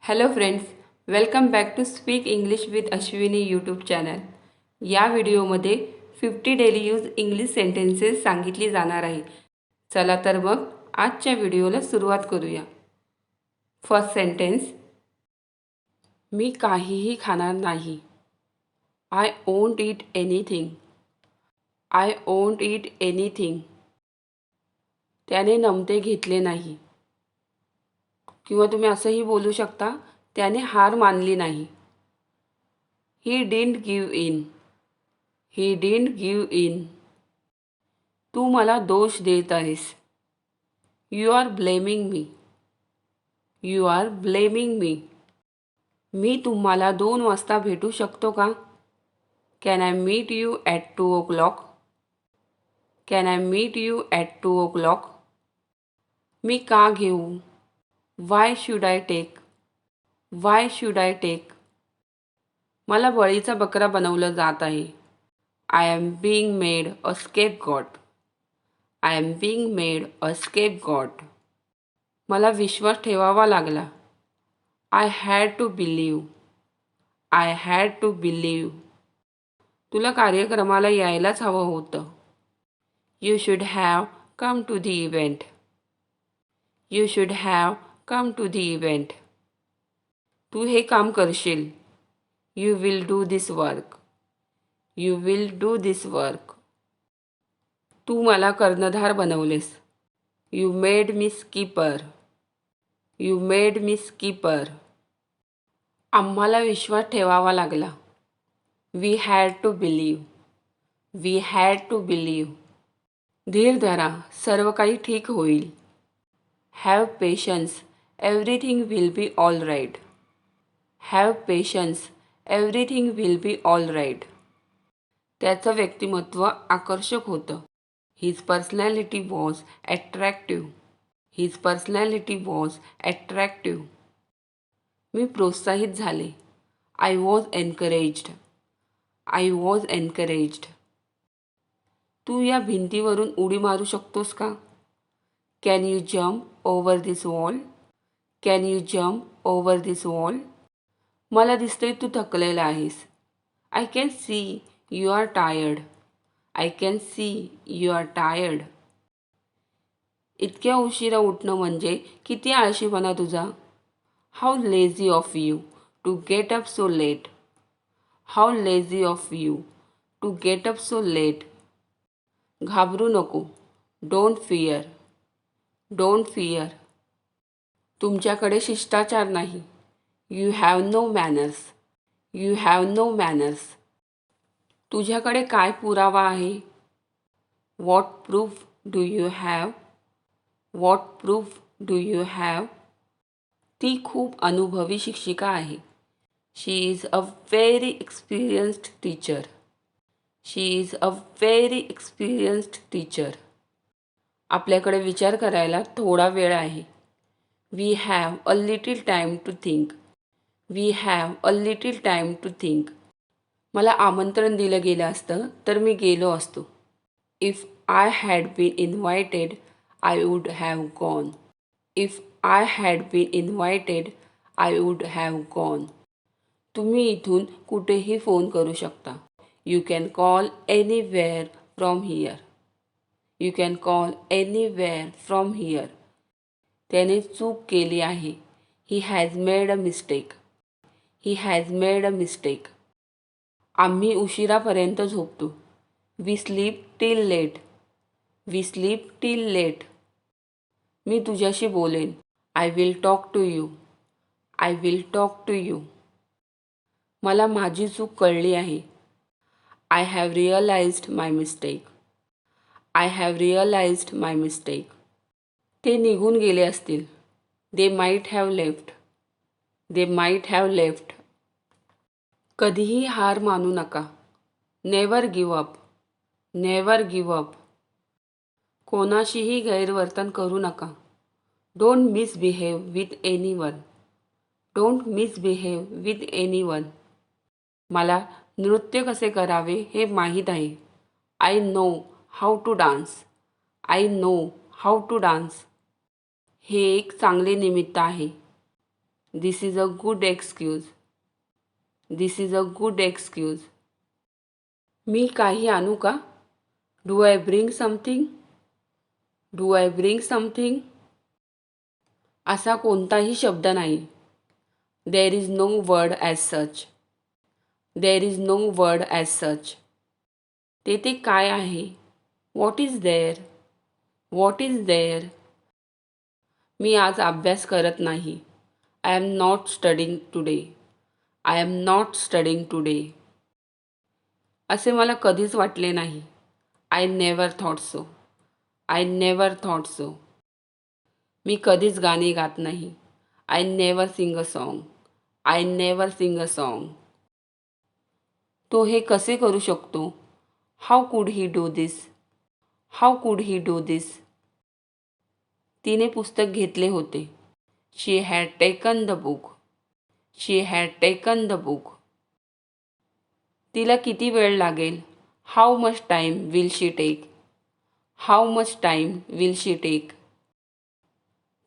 Hello friends, welcome back to speak English with Ashwini YouTube channel. या व्हिडिओमध्ये 50 daily use English sentences सांगितली जाणार आहे. चला तर मग आजच्या व्हिडिओला सुरुवात करूया. फर्स्ट सेंटेन्स, मी काहीही खाणार नाही. I won't eat anything. I won't eat anything. त्याने नमते घेतले नाही. किंवा तुम्ही असंही बोलू शकता, त्याने हार मानली नाही. He didn't give in. He didn't give in. तू मला दोष देत आहेस. You are blaming me. You are blaming me. मी तुम्हाला 2 वाजता भेटू शकतो का? Can I meet you at 2 o'clock? Can I meet you at 2 o'clock? मी का घेऊ? Why should I take? Why should I take? मला बळीचा बकरा बनवलं जात आहे. I am being made a scapegoat. I am being made a scapegoat. मला विश्वास ठेवावा लागला. I had to believe. I had to believe. तुला कार्यक्रमाला यायलाच हवं होतं. You should have come to the event. You should have come to the event. तू हे काम करशील. You will do this work. You will do this work. तू मला कर्णधार बनवलेस. You made me skipper. You made me skipper. आम्हाला विश्वास ठेवावा लागला. We had to believe. We had to believe. धीर धरा, सर्व काही ठीक होईल. Have patience, everything will be all right. Have patience, everything will be all right. त्याचं व्यक्तिमत्व आकर्षक होतं. His personality was attractive. His personality was attractive. मी प्रोत्साहित झाले. I was encouraged. I was encouraged. तू या भिंतीवरून उडी मारू शकतोस का? Can you jump over this wall? Can you jump over this wall? मला दिसतंय तू थकलेला आहेस. I can see you are tired. I can see you are tired. इतक्या उशिरा उठणं म्हणजे किती आळशीपणा तुझा. How lazy of you to get up so late. How lazy of you to get up so late. घाबरू नको. Don't fear. Don't fear. तुमच्याकडे शिष्टाचार नाही. You have no manners. You have no manners. तुझ्याकडे काय पुरावा आहे? What proof do you have? What proof do you have? ती खूप अनुभवी शिक्षिका आहे. She is a very experienced teacher. She is a very experienced teacher. आपल्याकडे विचार करायला थोडा वेळ आहे. We have a little time to think. We have a little time to think. मला आमंत्रण दिलं गेलं असतं तर मी गेलो असतो. If I had been invited I would have gone. If I had been invited I would have gone. तुम्ही इथून कुठेही फोन करू शकता. You can call anywhere from here. You can call anywhere from here. त्याने चूक केली आहे. He has made a mistake. He has made a mistake. आम्ही उशिरापर्यंत झोपतो. We sleep till late. We sleep till late. मी तुझ्याशी बोलेन. I will talk to you. I will talk to you. मला माझी चूक कळली आहे. I have realised my mistake. I have realised my mistake. ते निघून गेले असतील. They might have left. They might have left. कधीही हार मानू नका. Never give up. Never give up. कोणाशीही गैरवर्तन करू नका. Don't misbehave with anyone. Don't misbehave with anyone. मला नृत्य कसे करावे हे माहीत आहे. I know how to dance. I know how to dance. हे एक चांगले निमित्त आहे. This is a good excuse. This is a good excuse. मी काही आणू का? Do I bring something? Do I bring something? असा कोणताही शब्द नाही. There is no word as such. There is no word as such. तेथे काय आहे? What is there? What is there? मी आज अभ्यास करत नाही. I am not studying today. I am not studying today. असे मला कधीच वाटले नाही. I never thought so. I never thought so. मी कधीच गाणे गात नाही. I never sing a song. I never sing a song. तो हे कसे करू शकतो? How could he do this? How could he do this? तिने पुस्तक घेतले होते. She had taken the book. She had taken the book. तिला किती वेळ लागेल? How much time will she take? How much time will she take?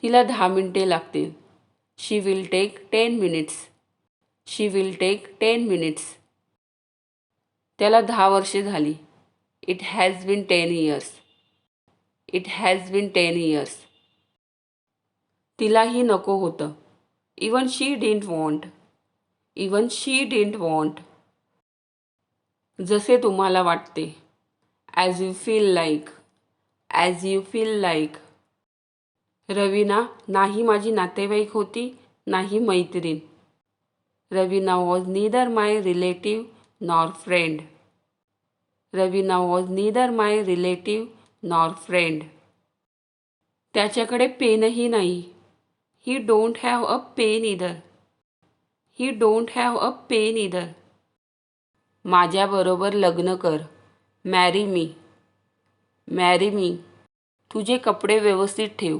तिला 10 मिनिटे लागतील. She will take 10 minutes. She will take 10 minutes. त्याला 10 वर्षे झाली. It has been 10 years. It has been 10 years. तिलाही नको होतं. Even she didn't want. Even she didn't want. जसे तुम्हाला वाटते. As you feel like. As you feel like. Raveena नाही माझी नातेवाईक होती, नाही मैत्रीण. Raveena was neither my relative nor friend. Raveena was neither my relative nor friend. त्याच्याकडे पेनही नाही. He don't have a pen either. He don't have a pen either. माझ्याबरोबर लग्न कर. Marry me. Marry me. तुझे कपडे व्यवस्थित ठेव.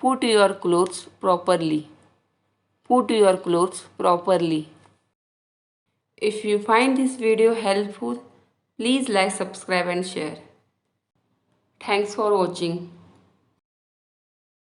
Put your clothes properly. Put your clothes properly. If you find this video helpful, please like, subscribe and share. Thanks for watching.